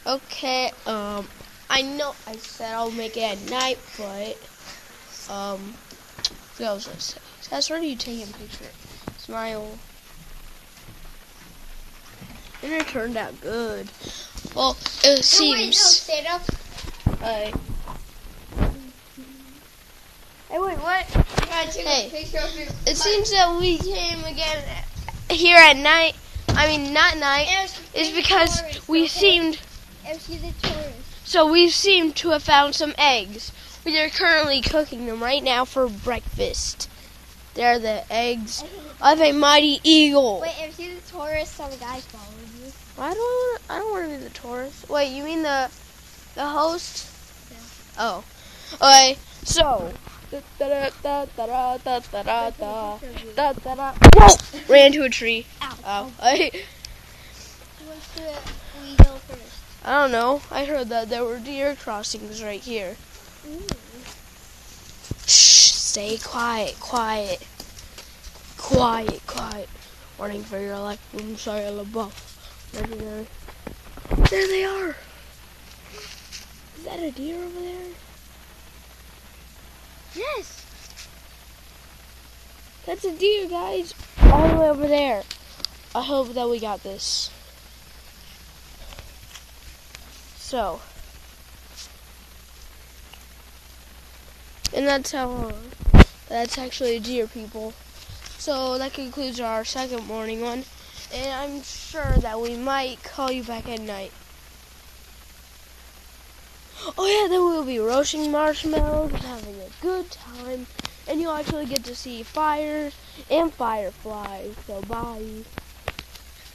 Okay, I know I said I'll make it at night, but, what else was I say? That's where you taking a picture. Smile. And it turned out good. Well, it seems. Wait, no, stand up. Hey, wait, what? Hey, it seems that we came again here at night. I mean, not night. It's because we seemed. So we seem to have found some eggs. We are currently cooking them right now for breakfast. They're the eggs of a mighty eagle. Wait, if you're the tourist, some guy followed you. I don't want to be the tourist. Wait, you mean the host? Yeah. Oh. Okay, so. Whoa! Ran into a tree. Ow. I Where should we go first? don't know. I heard that there were deer crossings right here. Shh, stay quiet. Warning for your life. I'm sorry, LaBeouf. Legendary. There they are. Is that a deer over there? Yes. That's a deer, guys. All the way over there. I hope that we got this. So. And that's actually a deer, people. So that concludes our second morning one. And I'm sure that we might call you back at night. Oh yeah, then we'll be roasting marshmallows and having a good time. And you'll actually get to see fires and fireflies. So bye.